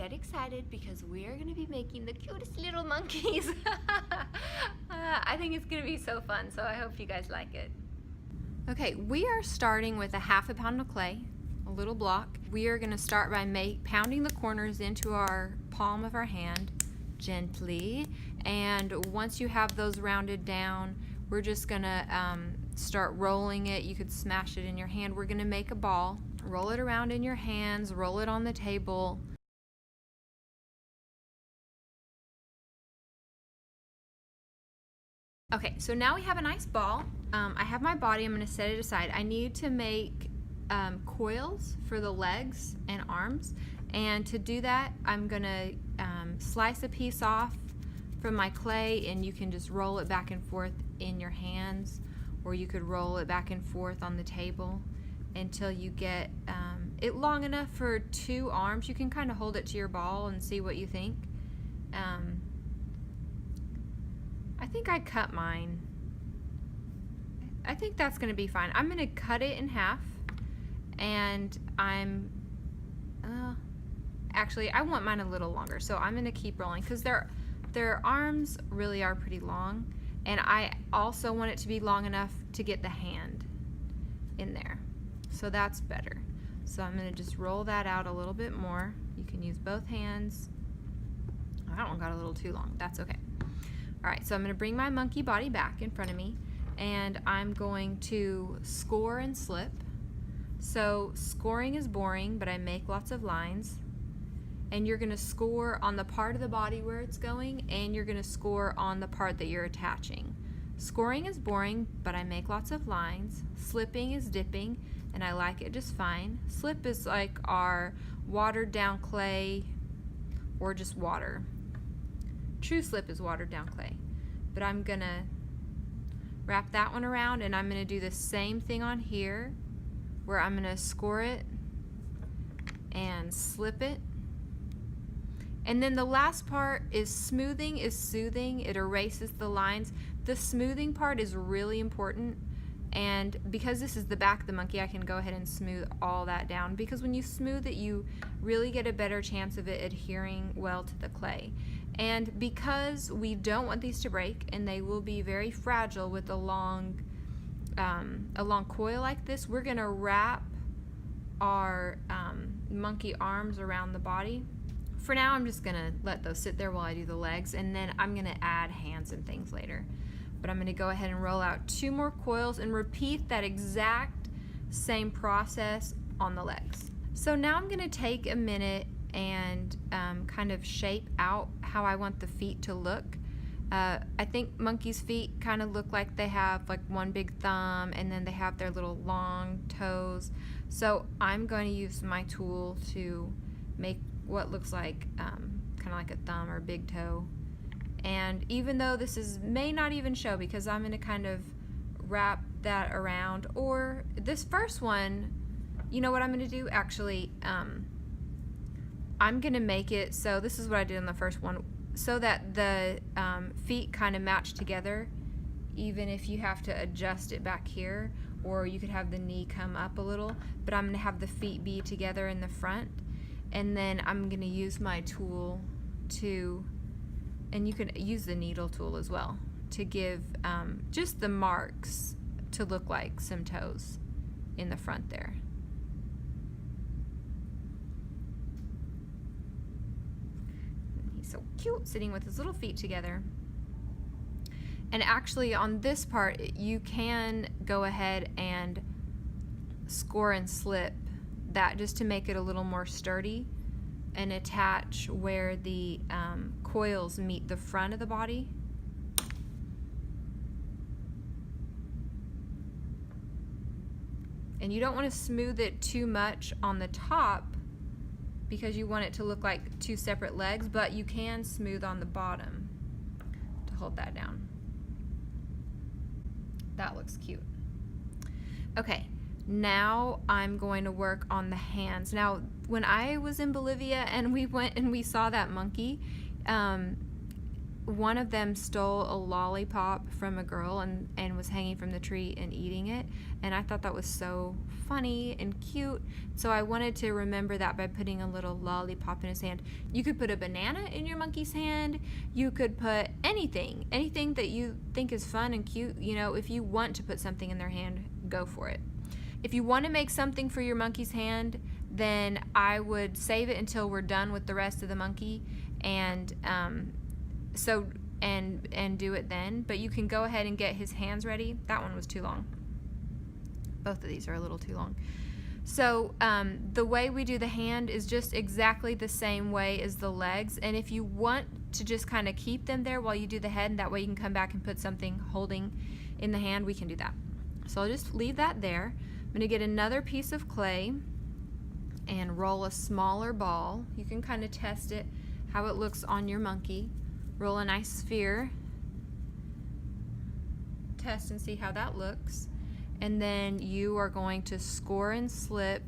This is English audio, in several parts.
get excited because we are going to be making the cutest little monkeys. I think it's going to be so fun, so I hope you guys like it. Okay, we are starting with a ½ pound of clay, a little block. We are going to start by pounding the corners into our palm of our hand gently, and once you have those rounded down, we're just going to start rolling it. You could smash it in your hand. We're going to make a ball. Roll it around in your hands, roll it on the table. Okay, so now we have a nice ball. I have my body, I'm going to set it aside. I need to make coils for the legs and arms, and to do that I'm going to slice a piece off from my clay, and you can just roll it back and forth in your hands, or you could roll it back and forth on the table until you get it long enough for 2 arms. You can kind of hold it to your ball and see what you think. I think I cut mine. I think that's going to be fine. I'm going to cut it in half, and actually I want mine a little longer, so I'm going to keep rolling because their arms really are pretty long, and I also want it to be long enough to get the hand in there. So that's better. So I'm going to just roll that out a little bit more. You can use both hands. That one got a little too long. That's okay. Alright, so I'm going to bring my monkey body back in front of me, and I'm going to score and slip. So scoring is boring, but I make lots of lines. And you're going to score on the part of the body where it's going, and you're going to score on the part that you're attaching. Scoring is boring, but I make lots of lines. Slipping is dipping, and I like it just fine. Slip is like our watered down clay or just water. True slip is watered down clay. But I'm going to wrap that one around, and I'm going to do the same thing on here, where I'm going to score it and slip it. And then the last part is smoothing is soothing. It erases the lines. The smoothing part is really important, and because this is the back of the monkey, I can go ahead and smooth all that down, because when you smooth it, you really get a better chance of it adhering well to the clay. And because we don't want these to break, and they will be very fragile with a long coil like this, we're going to wrap our monkey arms around the body. For now, I'm just going to let those sit there while I do the legs, and then I'm going to add hands and things later. But I'm going to go ahead and roll out 2 more coils and repeat that exact same process on the legs. So now I'm going to take a minute and kind of shape out how I want the feet to look. I think monkeys' feet kind of look like they have like one big thumb, and then they have their little long toes. So I'm going to use my tool to make what looks like kind of like a thumb or a big toe. And even though this may not even show, because I'm going to kind of wrap that around, or this first one, you know what I'm going to do? Actually, I'm going to make it so, this is what I did on the first one, so that the feet kind of match together, even if you have to adjust it back here, or you could have the knee come up a little, but I'm going to have the feet be together in the front. And then I'm going to use my tool to, and you can use the needle tool as well, to give just the marks to look like some toes in the front there. He's so cute sitting with his little feet together. And actually on this part, you can go ahead and score and slip that just to make it a little more sturdy, and attach where the coils meet the front of the body. And you don't want to smooth it too much on the top, because you want it to look like 2 separate legs, but you can smooth on the bottom to hold that down. That looks cute. Okay. Now I'm going to work on the hands. Now, when I was in Bolivia and we went and we saw that monkey, one of them stole a lollipop from a girl and was hanging from the tree and eating it. And I thought that was so funny and cute. So I wanted to remember that by putting a little lollipop in his hand. You could put a banana in your monkey's hand. You could put anything that you think is fun and cute. You know, if you want to put something in their hand, go for it. If you want to make something for your monkey's hand, then I would save it until we're done with the rest of the monkey and do it then. But you can go ahead and get his hands ready. That one was too long. Both of these are a little too long. So the way we do the hand is just exactly the same way as the legs. And if you want to just kind of keep them there while you do the head, and that way you can come back and put something holding in the hand, we can do that. So I'll just leave that there. I'm going to get another piece of clay and roll a smaller ball. You can kind of test it, how it looks on your monkey. Roll a nice sphere. Test and see how that looks. And then you are going to score and slip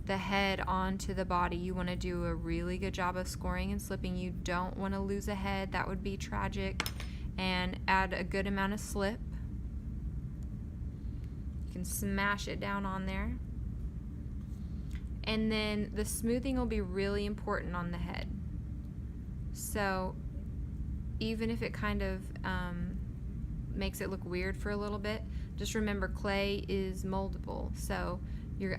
the head onto the body. You want to do a really good job of scoring and slipping. You don't want to lose a head. That would be tragic. And add a good amount of slip. You can smash it down on there. And then the smoothing will be really important on the head. So even if it kind of makes it look weird for a little bit, just remember clay is moldable. So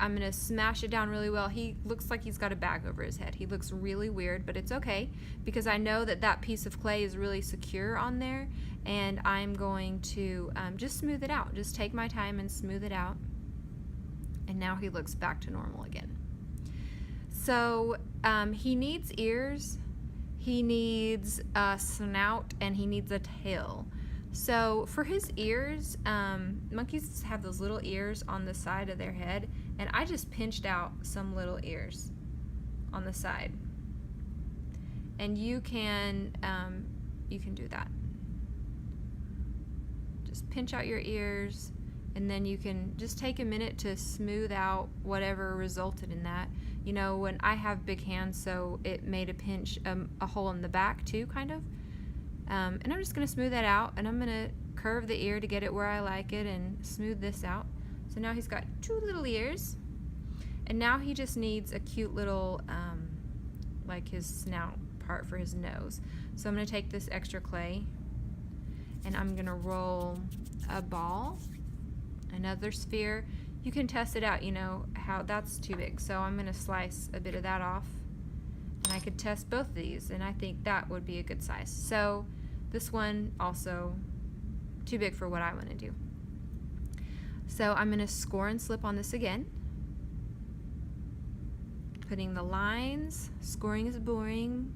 I'm going to smash it down really well. He looks like he's got a bag over his head. He looks really weird, but it's okay because I know that that piece of clay is really secure on there, and I'm going to just smooth it out. Just take my time and smooth it out. And now he looks back to normal again. So he needs ears, he needs a snout, and he needs a tail. So for his ears, monkeys have those little ears on the side of their head, and I just pinched out some little ears on the side. And you can do that. Just pinch out your ears, and then you can just take a minute to smooth out whatever resulted in that. You know, when I have big hands, so it made a pinch, a hole in the back too, kind of. And I'm just going to smooth that out, and I'm going to curve the ear to get it where I like it and smooth this out. So now he's got two little ears, and now he just needs a cute little, like his snout part for his nose. So I'm going to take this extra clay, and I'm going to roll a ball, another sphere. You can test it out, you know, how that's too big. So I'm going to slice a bit of that off, and I could test both of these, and I think that would be a good size. So this one also too big for what I want to do. So I'm going to score and slip on this again. Putting the lines. Scoring is boring,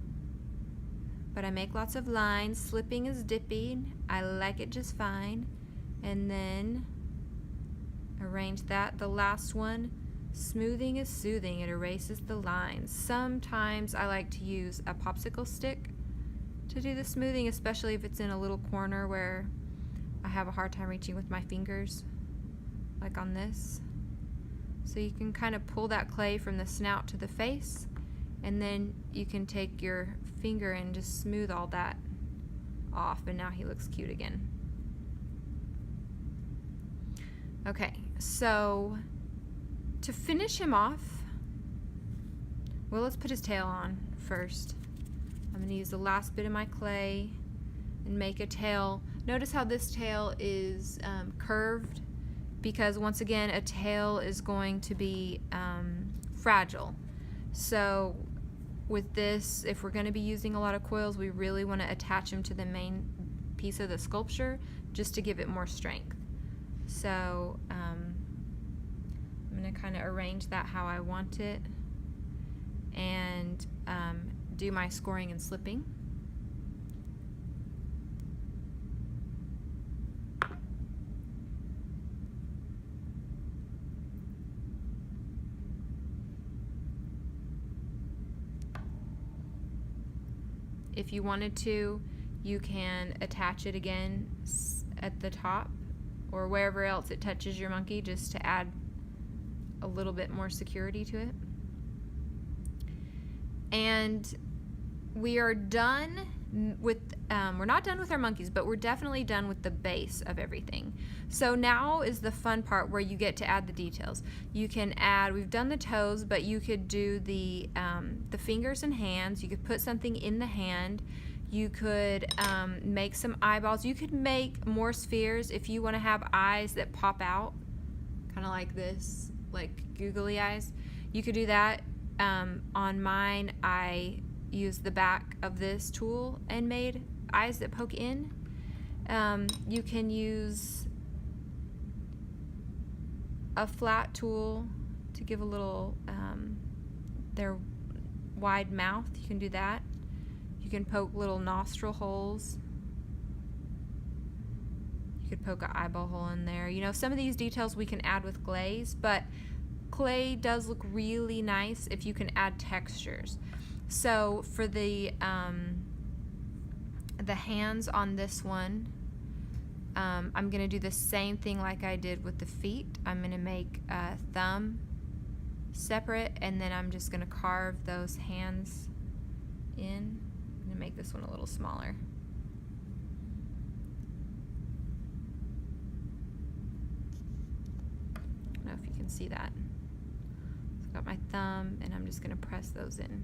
but I make lots of lines. Slipping is dipping. I like it just fine. And then arrange that. The last one, smoothing is soothing. It erases the lines. Sometimes I like to use a popsicle stick to do the smoothing, especially if it's in a little corner where I have a hard time reaching with my fingers, like on this. So you can kind of pull that clay from the snout to the face, and then you can take your finger and just smooth all that off, and now he looks cute again. Okay, so to finish him off, well, let's put his tail on first. I'm going to use the last bit of my clay and make a tail. Notice how this tail is curved, because once again, a tail is going to be fragile. So with this, if we're going to be using a lot of coils, we really want to attach them to the main piece of the sculpture just to give it more strength. So I'm going to kind of arrange that how I want it, and do my scoring and slipping. If you wanted to, you can attach it again at the top or wherever else it touches your monkey, just to add a little bit more security to it. And we are done with, we're not done with our monkeys, but we're definitely done with the base of everything. So now is the fun part where you get to add the details. You can add, we've done the toes, but you could do the fingers and hands. You could put something in the hand. You could make some eyeballs. You could make more spheres if you want to have eyes that pop out, kind of like this, like googly eyes. You could do that. On mine, I used the back of this tool and made eyes that poke in. You can use a flat tool to give a little, their wide mouth. You can do that. You can poke little nostril holes. You could poke an eyeball hole in there. You know, some of these details we can add with glaze, but clay does look really nice if you can add textures. So for the hands on this one, I'm going to do the same thing like I did with the feet. I'm going to make a thumb separate, and then I'm just going to carve those hands in. I'm going to make this one a little smaller. I don't know if you can see that. So I've got my thumb, and I'm just going to press those in.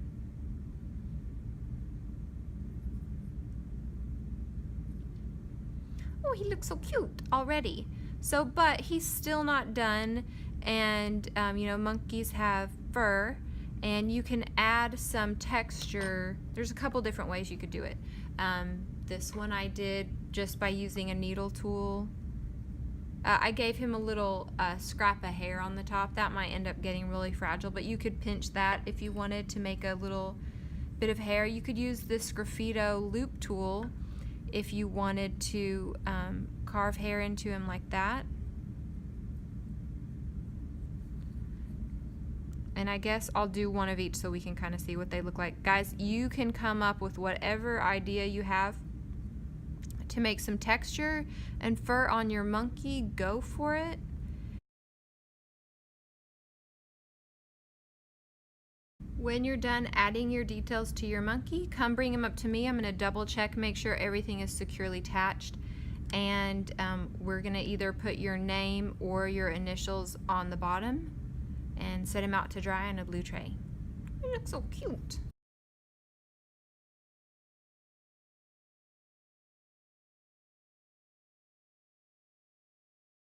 Oh, he looks so cute already. So, but he's still not done, and you know, monkeys have fur, and you can add some texture. There's a couple different ways you could do it. This one I did just by using a needle tool. I gave him a little scrap of hair on the top. That might end up getting really fragile, but you could pinch that if you wanted to make a little bit of hair. You could use this Graffito loop tool if you wanted to carve hair into him like that. And I guess I'll do one of each so we can kind of see what they look like. Guys, you can come up with whatever idea you have to make some texture and fur on your monkey. Go for it. When you're done adding your details to your monkey, come bring him up to me. I'm going to double check, make sure everything is securely attached, and we're going to either put your name or your initials on the bottom and set him out to dry on a blue tray. He looks so cute.